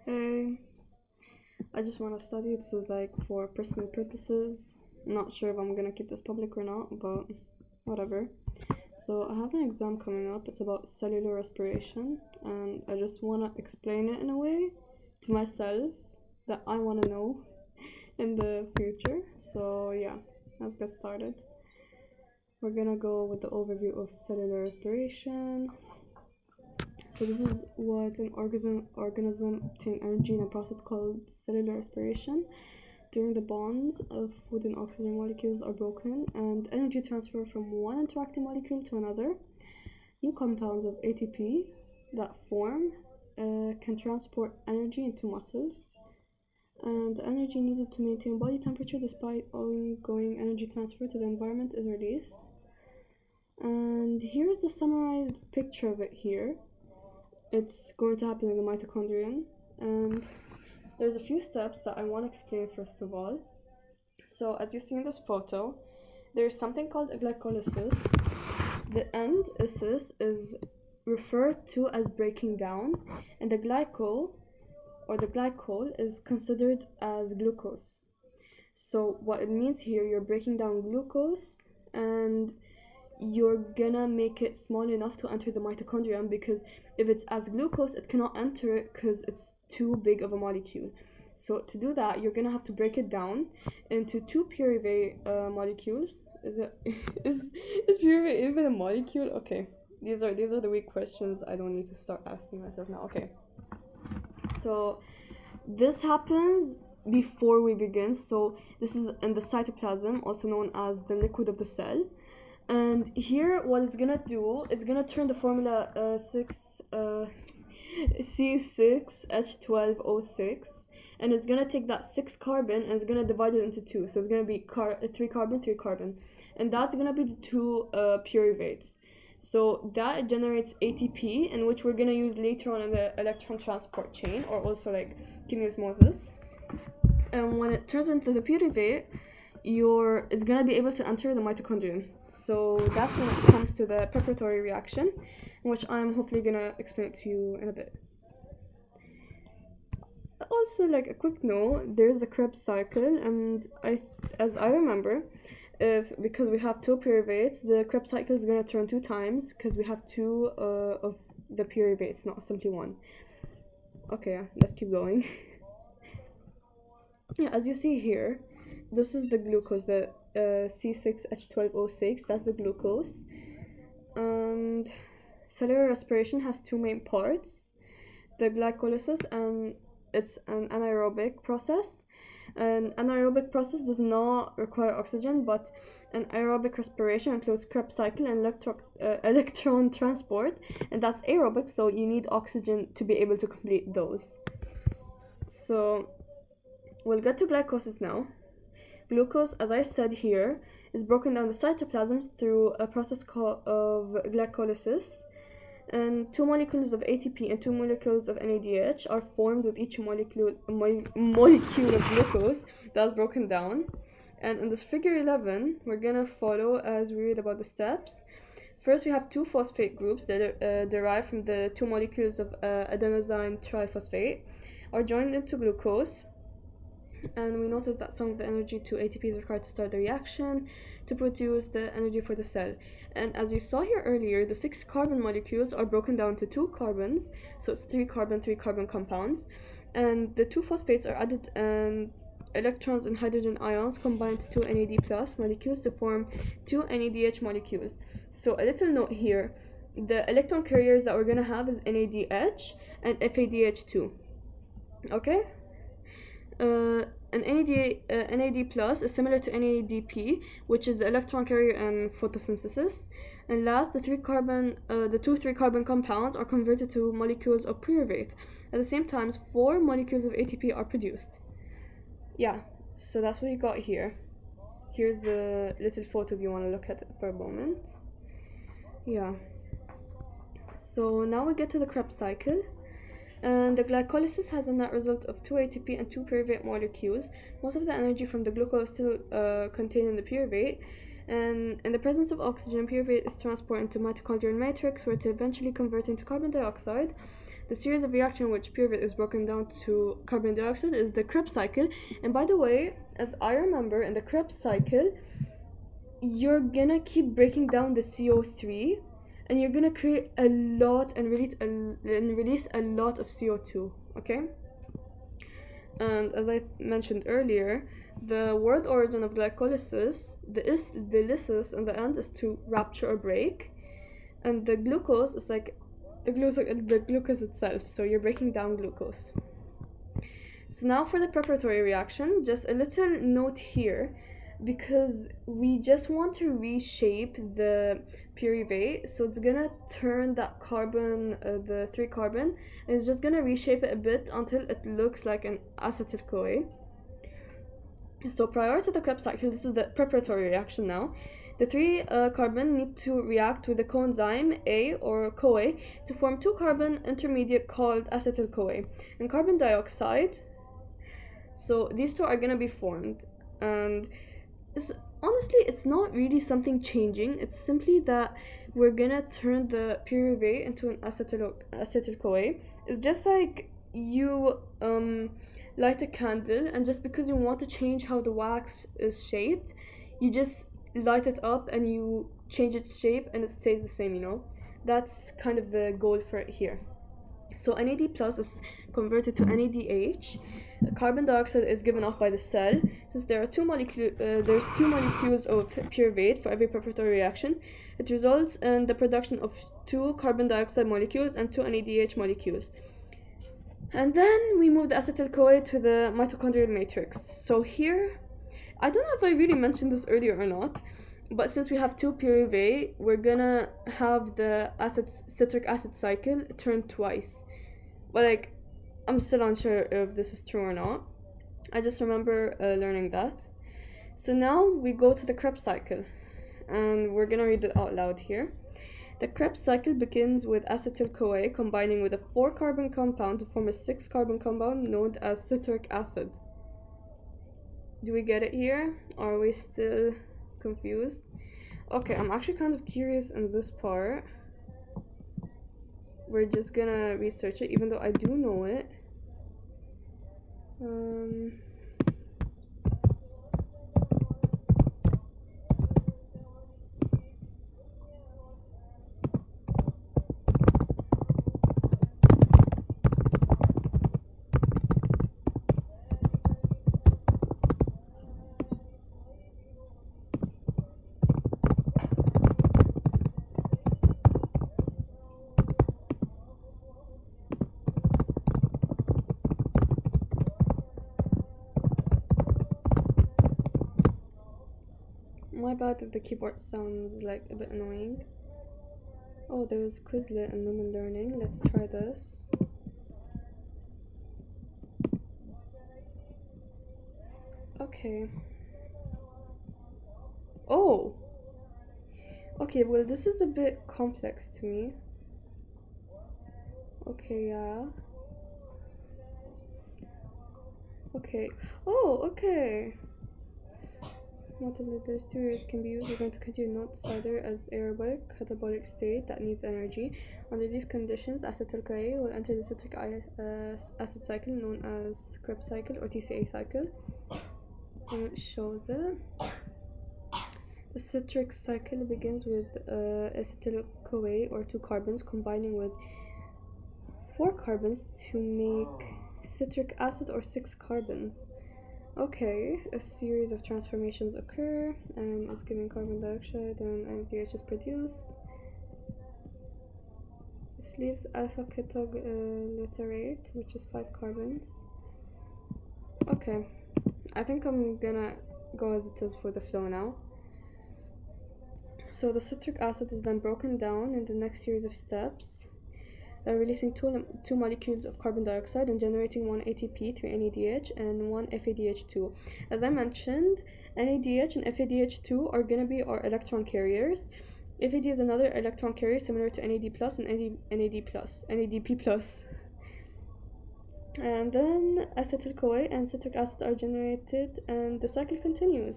Hey, I just want to study. This is like for personal purposes. I'm not sure if I'm gonna keep this public or not, but whatever. So I have an exam coming up. It's about cellular respiration, and I just want to explain it in a way to myself that I want to know in the future. So yeah, let's get started. We're gonna go with the overview of cellular respiration. So this is what an organism obtain energy in a process called cellular respiration. During the bonds of food and oxygen molecules are broken and energy transfer from one interacting molecule to another. New compounds of ATP that form can transport energy into muscles, and the energy needed to maintain body temperature despite ongoing energy transfer to the environment is released. And here's the summarized picture of it here. It's going to happen in the mitochondrion, and there's a few steps that I want to explain first of all. So as you see in this photo, there's something called a glycolysis. The end is referred to as breaking down, and the glycol is considered as glucose. So what it means here, you're breaking down glucose and you're gonna make it small enough to enter the mitochondrion, because if it's as glucose it cannot enter it because it's too big of a molecule. So to do that, you're gonna have to break it down into two pyruvate molecules. Is pyruvate even a molecule? Okay, these are the weak questions I don't need to start asking myself now. Okay, so this happens before we begin. So this is in the cytoplasm, also known as the liquid of the cell. And here what it's gonna do, it's gonna turn the formula C6H12O6, and it's gonna take that 6 carbon and it's gonna divide it into two. So it's gonna be 3 carbon, 3 carbon, and that's gonna be the two pyruvates. So that generates ATP, in which we're gonna use later on in the electron transport chain, or also like chemiosmosis. And when it turns into the pyruvate, it's gonna be able to enter the mitochondrion. So that's when it comes to the preparatory reaction, which I'm hopefully gonna explain to you in a bit. Also, like a quick note, there's the Krebs cycle, and as I remember, because we have two pyruvates, the Krebs cycle is gonna turn 2 times because we have two of the pyruvates, not simply one. Okay, let's keep going. Yeah, as you see here, this is the glucose, the C6H12O6, that's the glucose. And cellular respiration has two main parts: the glycolysis, and it's an anaerobic process. An anaerobic process does not require oxygen, but an aerobic respiration includes Krebs cycle and electron transport, and that's aerobic, so you need oxygen to be able to complete those. So we'll get to glycolysis now. Glucose, as I said here, is broken down the cytoplasm through a process of glycolysis, and 2 molecules of ATP and 2 molecules of NADH are formed with each molecule of glucose that's broken down. And in this figure 11, we're gonna follow as we read about the steps. First, we have 2 phosphate groups that derive from the 2 molecules of adenosine triphosphate are joined into glucose. And we notice that some of the energy to ATP is required to start the reaction to produce the energy for the cell. And as you saw here earlier, the 6 carbon molecules are broken down to 2 carbons, so it's 3 carbon compounds, and the 2 phosphates are added, and electrons and hydrogen ions combine to 2 NAD plus molecules to form 2 NADH molecules. So a little note here, the electron carriers that we're going to have is NADH and FADH2. Okay? An NAD plus is similar to NADP, which is the electron carrier in photosynthesis. And last, the 2 3-carbon compounds are converted to molecules of pyruvate. At the same time, 4 molecules of ATP are produced. Yeah, so that's what you got here. Here's the little photo if you want to look at it for a moment. Yeah. So now we get to the Krebs cycle. And the glycolysis has a net result of 2 ATP and 2 pyruvate molecules. Most of the energy from the glucose is still contained in the pyruvate. And in the presence of oxygen, pyruvate is transported into mitochondrial matrix, where it eventually converts into carbon dioxide. The series of reaction in which pyruvate is broken down to carbon dioxide is the Krebs cycle. And by the way, as I remember, in the Krebs cycle, you're gonna keep breaking down the CO3, and you're gonna create a lot and release a lot of CO2. Okay. And as I mentioned earlier, the word origin of glycolysis, the lysis in the end is to rupture or break, and the glucose is like the glucose itself, so you're breaking down glucose. So now for the preparatory reaction, just a little note here, because we just want to reshape the pyruvate, so it's gonna turn that carbon, the 3 carbon, and it's just gonna reshape it a bit until it looks like an acetyl CoA. So prior to the Krebs cycle, this is the preparatory reaction now. The 3 carbon need to react with the coenzyme A or CoA to form 2 carbon intermediate called acetyl CoA and carbon dioxide. So these 2 are gonna be formed, and honestly, it's not really something changing. It's simply that we're gonna turn the pyruvate into an acetyl CoA. It's just like you light a candle, and just because you want to change how the wax is shaped, you just light it up and you change its shape and it stays the same, you know. That's kind of the goal for it here. So NAD plus is converted to NADH. Carbon dioxide is given off by the cell. Since there are there's 2 molecules of pyruvate for every preparatory reaction, it results in the production of 2 carbon dioxide molecules and 2 NADH molecules. And then we move the acetyl CoA to the mitochondrial matrix. So here, I don't know if I really mentioned this earlier or not, but since we have 2 pyruvate, we're gonna have the citric acid cycle turn twice. But like, I'm still unsure if this is true or not. I just remember learning that. So now we go to the Krebs cycle, and we're gonna read it out loud here. The Krebs cycle begins with acetyl CoA combining with a 4 carbon compound to form a 6 carbon compound known as citric acid. Do we get it here? Or are we still confused? Okay, I'm actually kind of curious in this part. We're just gonna research it, even though I do know it. My bad if the keyboard sounds like a bit annoying. Oh, there's Quizlet and Lumen Learning. Let's try this. Okay. Oh! Okay, well, this is a bit complex to me. Okay, yeah. Okay. Oh, okay. Multiple theories can be used. We're going to continue note cider as aerobic catabolic state that needs energy. Under these conditions, acetyl CoA will enter the citric acid cycle known as Krebs cycle or TCA cycle. And it shows it. The citric cycle begins with acetyl CoA or 2 carbons combining with 4 carbons to make citric acid or 6 carbons. Okay, a series of transformations occur and is giving carbon dioxide and NADH is produced. This leaves alpha ketoglutarate, which is 5 carbons. Okay, I think I'm gonna go as it is for the flow now. So the citric acid is then broken down in the next series of steps, releasing 2 molecules of carbon dioxide and generating 1 ATP, 3 NADH, and 1 FADH2. As I mentioned, NADH and FADH2 are going to be our electron carriers. FAD is another electron carrier similar to NAD plus and NADP plus. And then acetyl CoA and citric acid are generated and the cycle continues.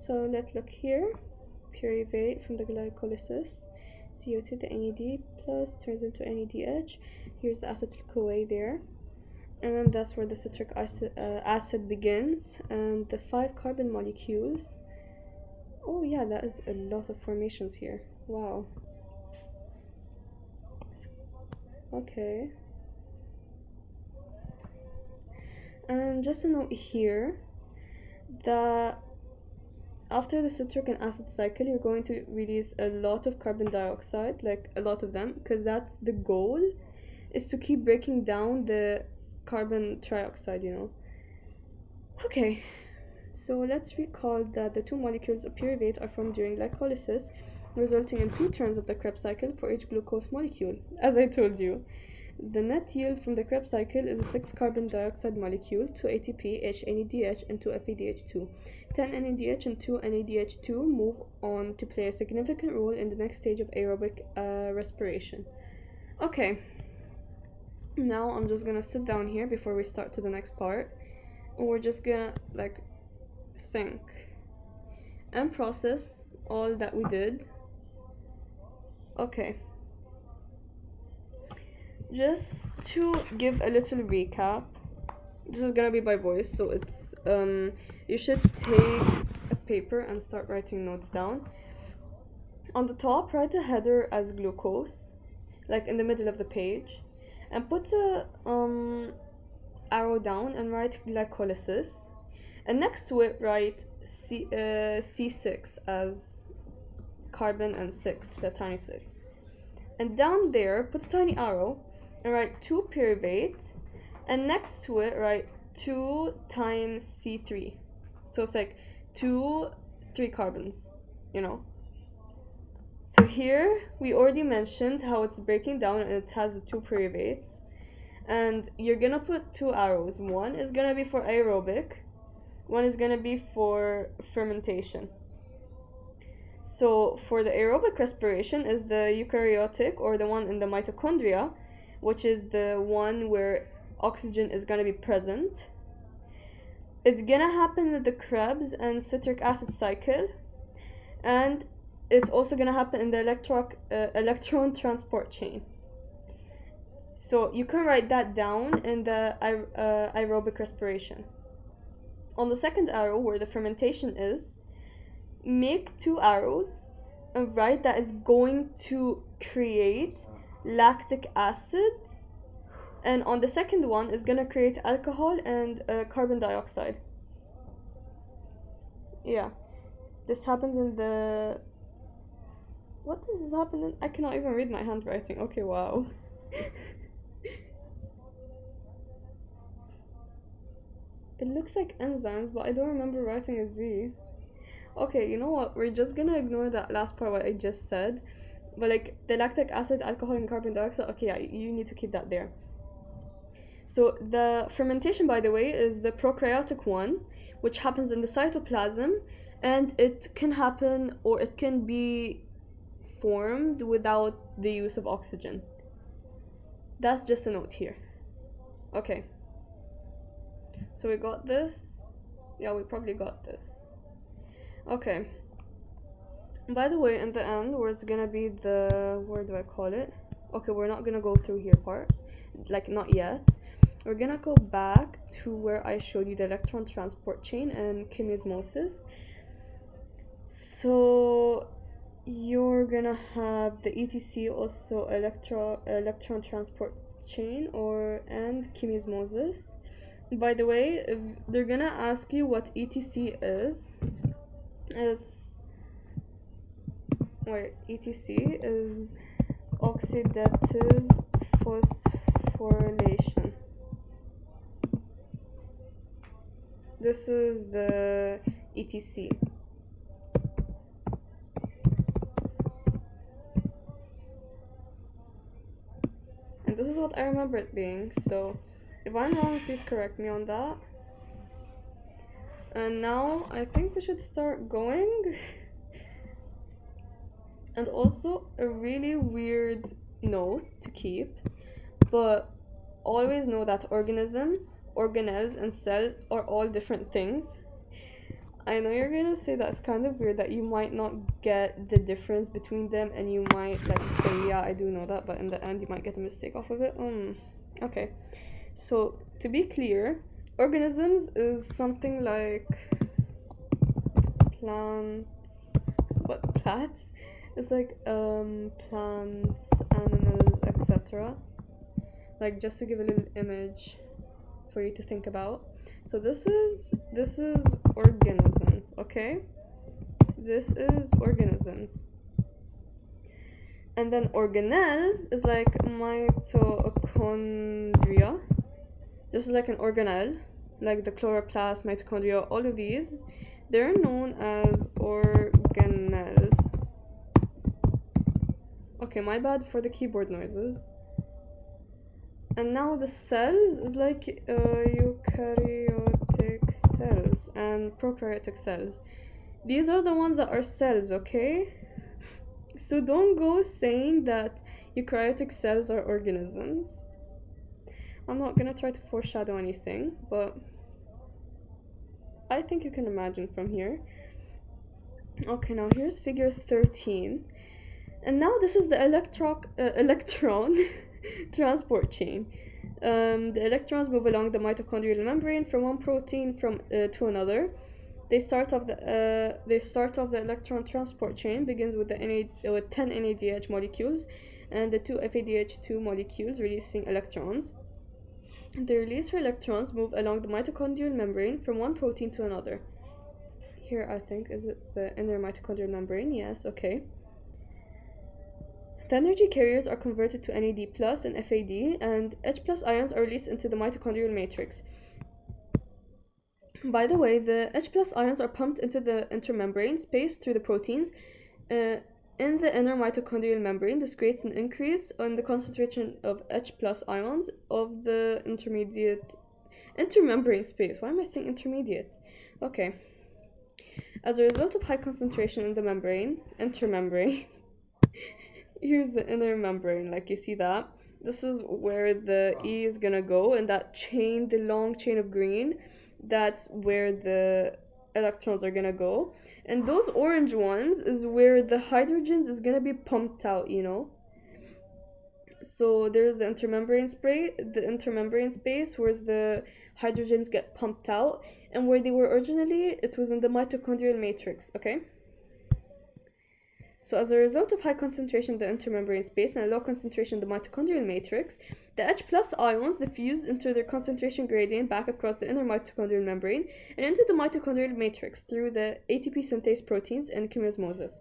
So let's look here. Pyruvate from the glycolysis. CO2, the NAD plus turns into NADH. Here's the acetyl-CoA there. And then that's where the citric acid begins. And the 5 carbon molecules. Oh yeah, that is a lot of formations here. Wow. Okay. And just a note here that after the citric and acid cycle, you're going to release a lot of carbon dioxide, like a lot of them, because that's the goal, is to keep breaking down the carbon trioxide, you know. Okay, so let's recall that the 2 molecules of pyruvate are formed during glycolysis, resulting in 2 turns of the Krebs cycle for each glucose molecule, as I told you. The net yield from the Krebs cycle is a 6 carbon dioxide molecule, 2 ATP, H NADH, and 2 FADH2. 10 NADH and 2 NADH2 move on to play a significant role in the next stage of aerobic respiration. Okay, now I'm just gonna sit down here before we start to the next part, and we're just gonna like think and process all that we did. Okay. Just to give a little recap, this is gonna be by voice, so it's you should take a paper and start writing notes down. On the top, write a header as glucose, like in the middle of the page, and put a arrow down and write glycolysis, and next to it write C6 as carbon and 6, the tiny 6, and down there put a tiny arrow and write 2 pyruvate, and next to it write 2 times C3, so it's like 3 carbons, you know. So here we already mentioned how it's breaking down and it has the 2 pyruvates, and you're gonna put 2 arrows. One is gonna be for aerobic, one is gonna be for fermentation. So for the aerobic respiration is the eukaryotic, or the one in the mitochondria, which is the one where oxygen is going to be present. It's going to happen in the Krebs and citric acid cycle, and it's also going to happen in the electron transport chain. So you can write that down in the aerobic respiration. On the second arrow, where the fermentation is, make 2 arrows and write that is going to create lactic acid, and on the second one is gonna create alcohol and carbon dioxide. Yeah, this happens in the... What does this happen in? I cannot even read my handwriting. Okay, wow. It looks like enzymes, but I don't remember writing a Z. Okay, you know what? We're just gonna ignore that last part what I just said. But like the lactic acid, alcohol, and carbon dioxide, okay, yeah, you need to keep that there. So the fermentation, by the way, is the prokaryotic one, which happens in the cytoplasm, and it can happen, or it can be formed without the use of oxygen. That's just a note here. Okay. So we got this. Yeah, we probably got this. Okay. By the way, in the end, where it's gonna be the... where do I call it? Okay, we're not gonna go through here part. Like, not yet. We're gonna go back to where I showed you the electron transport chain and chemiosmosis. So you're gonna have the ETC, also electron transport chain, and chemiosmosis. By the way, if they're gonna ask you what ETC is, ETC is oxidative phosphorylation. This is the ETC. And this is what I remember it being, so if I'm wrong, please correct me on that. And now I think we should start going. And also a really weird note to keep, but always know that organisms, organelles, and cells are all different things. I know you're gonna say that's kind of weird, that you might not get the difference between them, and you might like say, yeah, I do know that, but in the end you might get a mistake off of it. Okay. So to be clear, organisms is something like plants, but plants? It's like plants, animals, etc. Like, just to give a little image for you to think about. So this is organisms, okay? This is organisms. And then organelles is like mitochondria. This is like an organelle, like the chloroplast, mitochondria, all of these. They're known as organelles. Okay, my bad for the keyboard noises. And now the cells is like eukaryotic cells and prokaryotic cells. These are the ones that are cells, okay? So don't go saying that eukaryotic cells are organisms. I'm not gonna try to foreshadow anything, but I think you can imagine from here. Okay, now here's figure 13. And now this is the electron transport chain. The electrons move along the mitochondrial membrane from one protein to another. They start off the electron transport chain begins with 10 NADH molecules and the 2 FADH2 molecules releasing electrons. The released electrons move along the mitochondrial membrane from one protein to another. Here, I think, is it the inner mitochondrial membrane? Yes, okay. The energy carriers are converted to NAD plus and FAD, and H plus ions are released into the mitochondrial matrix. By the way, the H plus ions are pumped into the intermembrane space through the proteins in the inner mitochondrial membrane. This creates an increase in the concentration of H plus ions of the intermembrane space. Why am I saying intermediate? Okay. As a result of high concentration in the intermembrane, here's the inner membrane, like you see that. This is where the E is gonna go, and that chain, the long chain of green, that's where the electrons are gonna go. And those orange ones is where the hydrogens is gonna be pumped out, you know? So there's the intermembrane space where the hydrogens get pumped out, and where they were originally, it was in the mitochondrial matrix, okay? So as a result of high concentration in the intermembrane space and a low concentration in the mitochondrial matrix, the H plus ions diffuse into their concentration gradient back across the inner mitochondrial membrane and into the mitochondrial matrix through the ATP synthase proteins and chemiosmosis.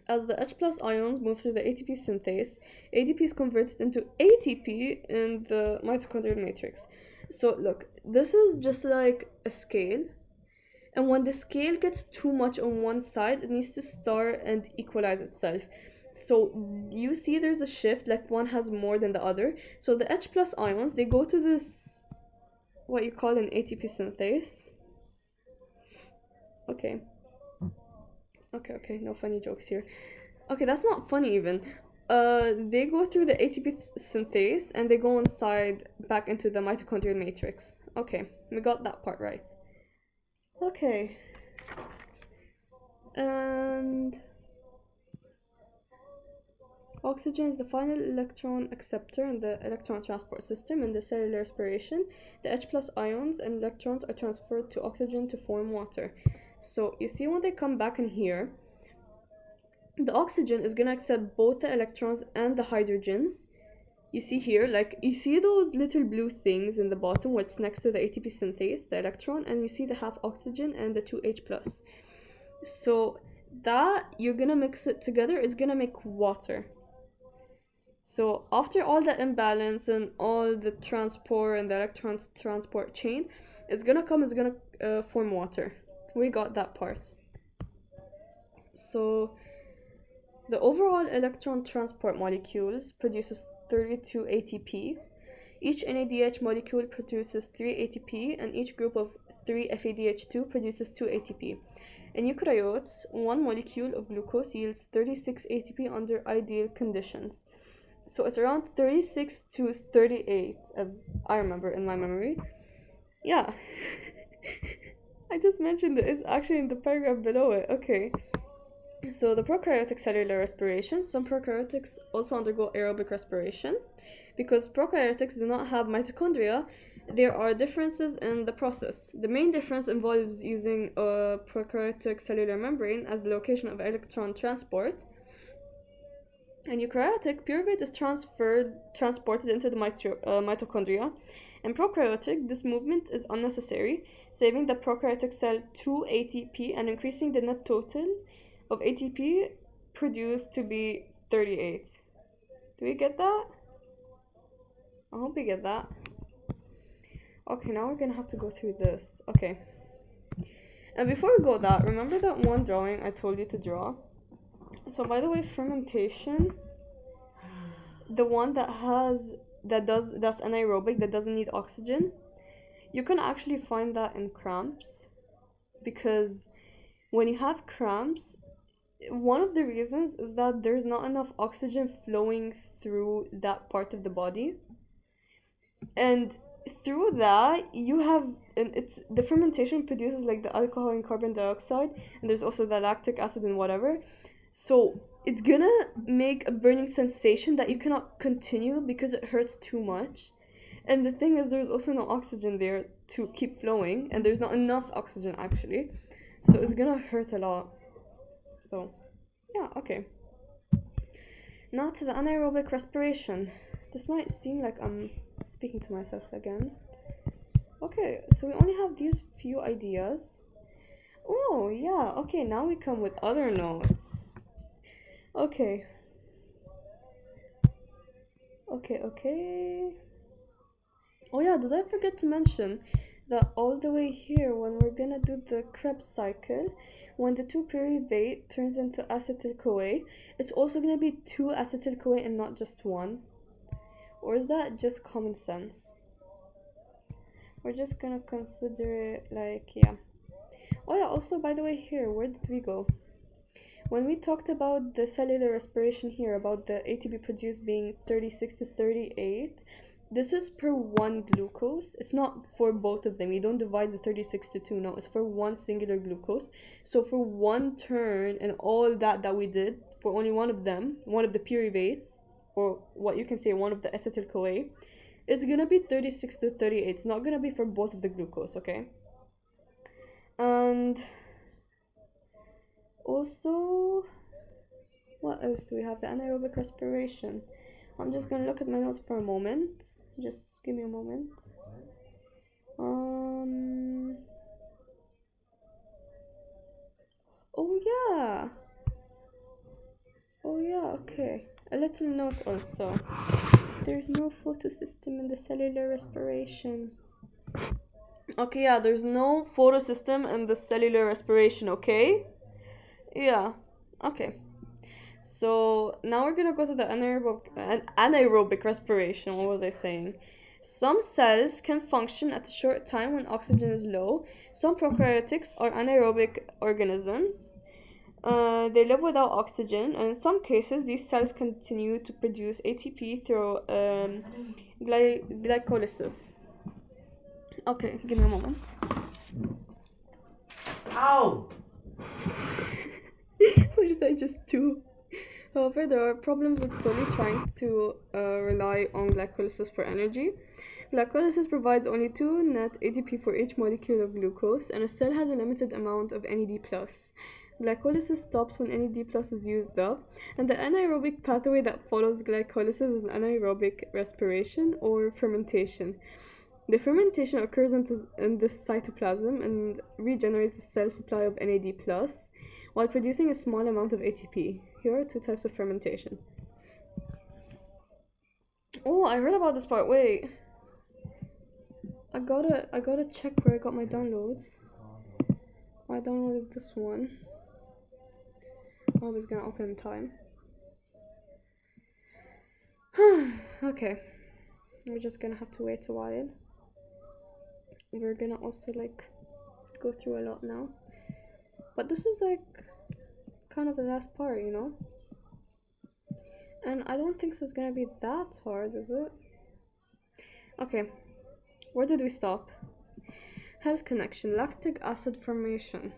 As the H plus ions move through the ATP synthase, ADP is converted into ATP in the mitochondrial matrix. So look, this is just like a scale. And when the scale gets too much on one side, it needs to start and equalize itself. So you see there's a shift, like one has more than the other. So the H plus ions, they go to this, what you call an ATP synthase. Okay, no funny jokes here. Okay, that's not funny even. They go through the ATP synthase and they go inside back into the mitochondrial matrix. Okay, we got that part right. Okay, and oxygen is the final electron acceptor in the electron transport system. In the cellular respiration, the H plus ions and electrons are transferred to oxygen to form water. So you see when they come back in here, the oxygen is gonna accept both the electrons and the hydrogens. You see here, like, you see those little blue things in the bottom where it's next to the ATP synthase, the electron, and you see the half oxygen and the 2H plus. So that, you're gonna mix it together, is gonna make water. So after all the imbalance and all the transport and the electron transport chain, it's gonna form water. We got that part. So the overall electron transport molecules produces 32 ATP. Each NADH molecule produces 3 ATP, and each group of 3 FADH2 produces 2 ATP. In eukaryotes, one molecule of glucose yields 36 ATP under ideal conditions. So it's around 36 to 38, as I remember in my memory. Yeah. I just mentioned it. It's actually in the paragraph below it. Okay. So the prokaryotic cellular respiration, some prokaryotics also undergo aerobic respiration. Because prokaryotics do not have mitochondria, there are differences in the process. The main difference involves using a prokaryotic cellular membrane as the location of electron transport. In eukaryotic, pyruvate is transported into the mitochondria. In prokaryotic, this movement is unnecessary, saving the prokaryotic cell 2 ATP and increasing the net total of ATP produced to be 38. Do we get that? I hope we get that. Okay, now we're gonna have to go through this. Okay. And before we go that, remember that one drawing I told you to draw? So by the way, fermentation, the one that's anaerobic, that doesn't need oxygen, you can actually find that in cramps. Because when you have cramps, one of the reasons is that there's not enough oxygen flowing through that part of the body. And through that you have, and it's the fermentation produces like the alcohol and carbon dioxide, and there's also the lactic acid and whatever, so it's gonna make a burning sensation that you cannot continue because it hurts too much. And the thing is, there's also no oxygen there to keep flowing, and there's not enough oxygen actually, so it's gonna hurt a lot. So yeah, okay, now to the anaerobic respiration. This might seem like I'm speaking to myself again. Okay, so we only have these few ideas. Oh yeah, okay, now we come with other notes. Okay. Oh yeah, did I forget to mention that all the way here, when we're gonna do the Krebs cycle, when the 2-pyruvate turns into acetyl-CoA, it's also gonna be 2 acetyl-CoA and not just 1. Or is that just common sense? We're just gonna consider it like, yeah. Oh yeah, also by the way here, where did we go? When we talked about the cellular respiration here, about the ATP produced being 36 to 38, this is per 1 glucose. It's not for both of them. You don't divide the 36 to 2, no, it's for one singular glucose. So for one turn and all that we did, for only one of them, one of the pyruvates, or what you can say one of the acetyl-CoA, it's gonna be 36 to 38. It's not gonna be for both of the glucose, okay? And also, what else do we have? The anaerobic respiration. I'm just gonna look at my notes for a moment. Just give me a moment. Oh yeah, okay. A little note also. There's no photosystem in the cellular respiration. Okay, yeah, there's no photosystem in the cellular respiration, okay? Yeah, okay. So now we're gonna go to the anaerobic respiration. What was I saying? Some cells can function at a short time when oxygen is low. Some prokaryotics are anaerobic organisms. They live without oxygen, and in some cases, these cells continue to produce ATP through glycolysis. Okay, give me a moment. Ow! What did I just do? However, there are problems with solely trying to rely on glycolysis for energy. Glycolysis provides only 2 net ATP for each molecule of glucose, and a cell has a limited amount of NAD+. Glycolysis stops when NAD+ is used up, and the anaerobic pathway that follows glycolysis is anaerobic respiration or fermentation. The fermentation occurs in the cytoplasm and regenerates the cell supply of NAD+, while producing a small amount of ATP. Here are 2 types of fermentation. Oh, I heard about this part. Wait. I gotta check where I got my downloads. I downloaded this one. I was gonna open in time. Okay. We're just gonna have to wait a while. We're gonna also like go through a lot now. But this is like kind of the last part, you know? And I don't think so it's gonna be that hard, is it? Okay. Where did we stop? Health connection, lactic acid fermentation.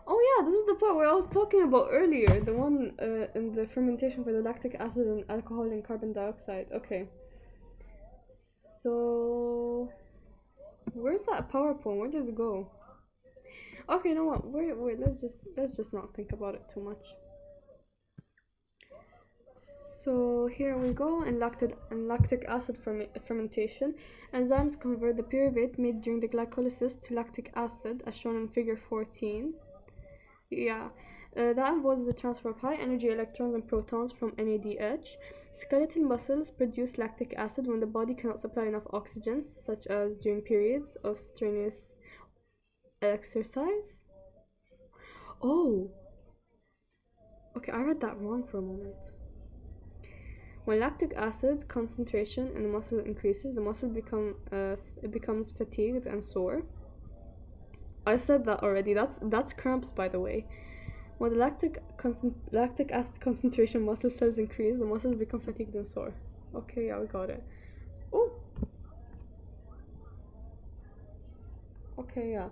Oh yeah, this is the part where I was talking about earlier, the one in the fermentation for the lactic acid and alcohol and carbon dioxide. Okay. So where's that PowerPoint? Where did it go? Okay, you know what? Wait. Let's just not think about it too much. So here we go. In lactic acid fermentation, enzymes convert the pyruvate made during the glycolysis to lactic acid, as shown in Figure 14. Yeah, that involves the transfer of high-energy electrons and protons from NADH. Skeletal muscles produce lactic acid when the body cannot supply enough oxygen, such as during periods of strenuous exercise. Oh, okay, I read that wrong for a moment. When lactic acid concentration in the muscle increases, the muscle becomes fatigued and sore. I said that already. That's cramps, by the way. When the lactic acid concentration muscle cells increase, the muscles become fatigued and sore. Okay, yeah, we got it. Oh. Okay, yeah.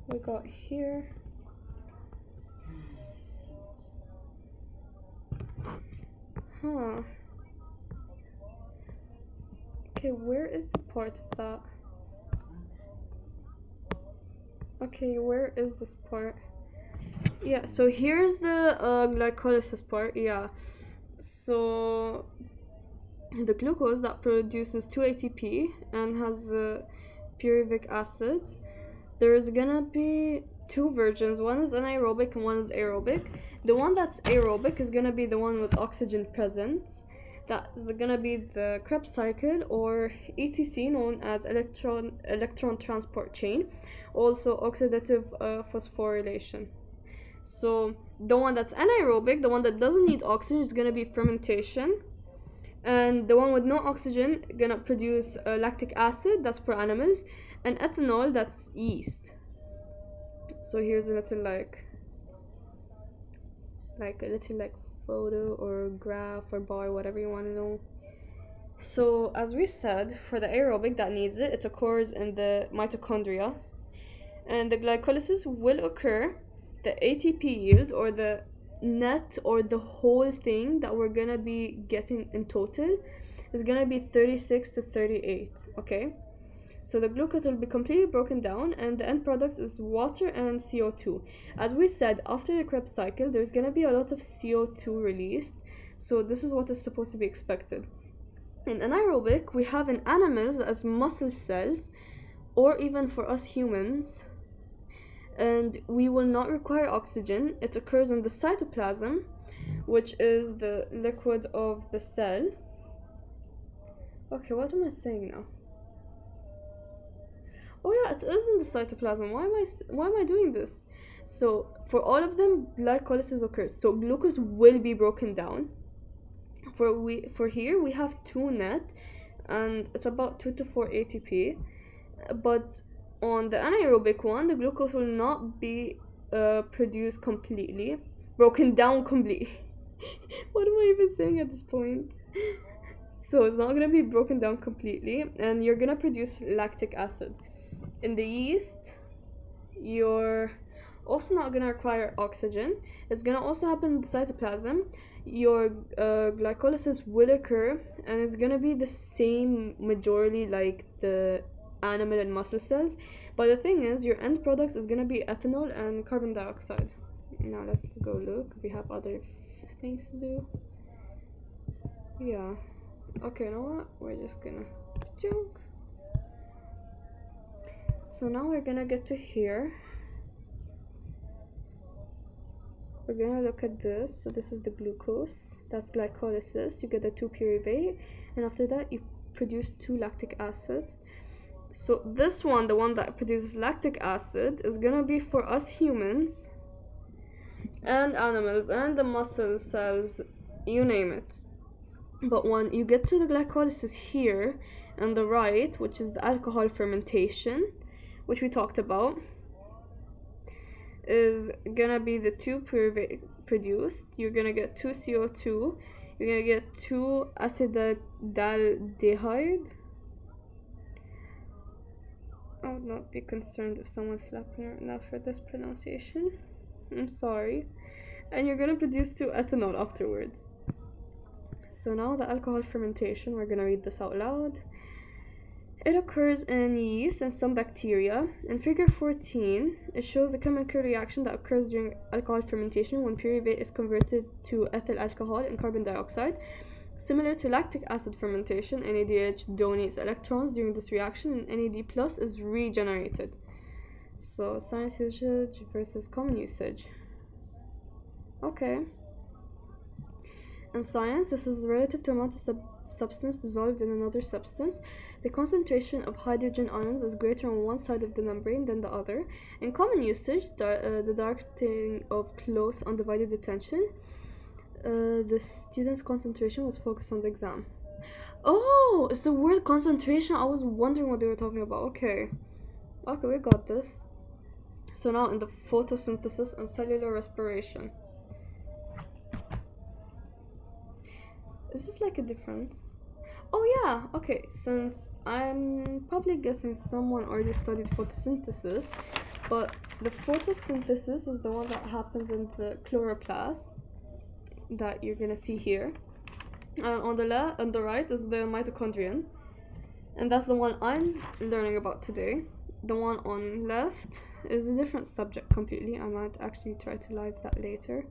We got here. Huh. Okay, where is the part of that? Okay, where is this part? Yeah, so here's the glycolysis part. Yeah, so the glucose that produces 2 ATP and has pyruvic acid, there's gonna be two versions. One is anaerobic and one is aerobic. The one that's aerobic is gonna be the one with oxygen present. That's gonna be the Krebs cycle, or ETC, known as electron transport chain, also oxidative phosphorylation. So the one that's anaerobic, the one that doesn't need oxygen, is gonna be fermentation, and the one with no oxygen gonna produce lactic acid, that's for animals, and ethanol, that's yeast. So here's a little like a little photo or graph or bar, whatever you want to know. So as we said, for the aerobic that needs it, it occurs in the mitochondria, and the glycolysis will occur. The ATP yield, or the net, or the whole thing that we're gonna be getting in total, is gonna be 36 to 38. Okay, so the glucose will be completely broken down, and the end product is water and CO2. As we said, after the Krebs cycle, there's gonna be a lot of CO2 released, so this is what is supposed to be expected. In anaerobic, we have in animals as muscle cells, or even for us humans, and we will not require oxygen. It occurs in the cytoplasm, which is the liquid of the cell. Okay, what am I saying now? Oh yeah, it is in the cytoplasm. Why am I doing this? So for all of them, glycolysis occurs. So glucose will be broken down. For here we have 2 net, and it's about 2 to 4 ATP. But on the anaerobic one, the glucose will not be produced completely, broken down completely. What am I even saying at this point? So it's not gonna be broken down completely, and you're gonna produce lactic acid. In the yeast, you're also not gonna require oxygen. It's gonna also happen in the cytoplasm. Your glycolysis will occur, and it's gonna be the same majorly like the animal and muscle cells, but the thing is, your end products is gonna be ethanol and carbon dioxide. Now let's go look. We have other things to do. Yeah. Okay, you know what? We're just gonna joke. So now we're gonna get to here. We're gonna look at this. So this is the glucose. That's glycolysis. You get the 2 pyruvate, and after that you produce 2 lactic acids. So this one, the one that produces lactic acid, is gonna be for us humans and animals and the muscle cells, you name it. But when you get to the glycolysis here on the right, which is the alcohol fermentation, which we talked about, is gonna be the 2 pyruvate produced. You're gonna get 2 CO2. You're gonna get 2 acetaldehyde. I would not be concerned if someone slapped me right now for this pronunciation. I'm sorry. And you're gonna produce 2-ethanol afterwards. So now the alcohol fermentation, we're gonna read this out loud. It occurs in yeast and some bacteria. In figure 14, it shows the chemical reaction that occurs during alcohol fermentation when pyruvate is converted to ethyl alcohol and carbon dioxide. Similar to lactic acid fermentation, NADH donates electrons during this reaction and NAD plus is regenerated. So science usage versus common usage. Okay. In science, this is relative to amount of substance dissolved in another substance. The concentration of hydrogen ions is greater on one side of the membrane than the other. In common usage, the directing of close undivided attention, the student's concentration was focused on the exam. Oh, it's the word concentration. I was wondering what they were talking about. Okay, we got this. So now in the photosynthesis and cellular respiration. Is this like a difference? Oh yeah, okay, since I'm probably guessing someone already studied photosynthesis, but the photosynthesis is the one that happens in the chloroplast that you're gonna see here. And on the right is the mitochondrion, and that's the one I'm learning about today. The one on left is a different subject completely. I might actually try to live that later.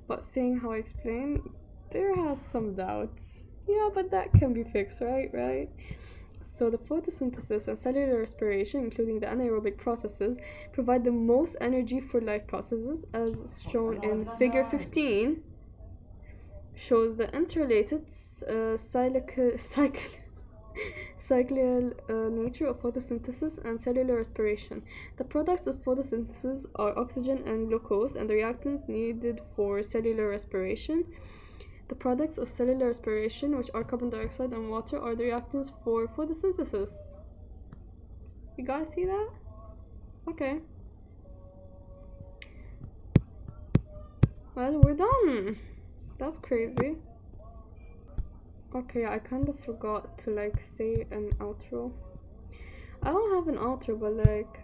But seeing how I explain, there has some doubts. Yeah, but that can be fixed, right? So the photosynthesis and cellular respiration, including the anaerobic processes, provide the most energy for life processes, as shown in figure 15. Shows the interrelated cyclical nature of photosynthesis and cellular respiration. The products of photosynthesis are oxygen and glucose, and the reactants needed for cellular respiration. The products of cellular respiration, which are carbon dioxide and water, are the reactants for photosynthesis. You guys see that? Okay. Well, we're done. That's crazy. Okay, I kind of forgot to say an outro. I don't have an outro, but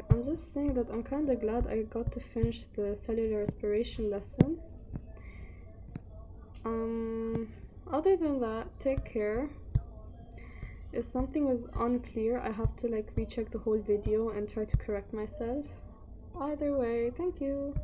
I'm just saying that I'm kind of glad I got to finish the cellular respiration lesson. Other than that, take care. If something was unclear, I have to recheck the whole video and try to correct myself. Either way, thank you.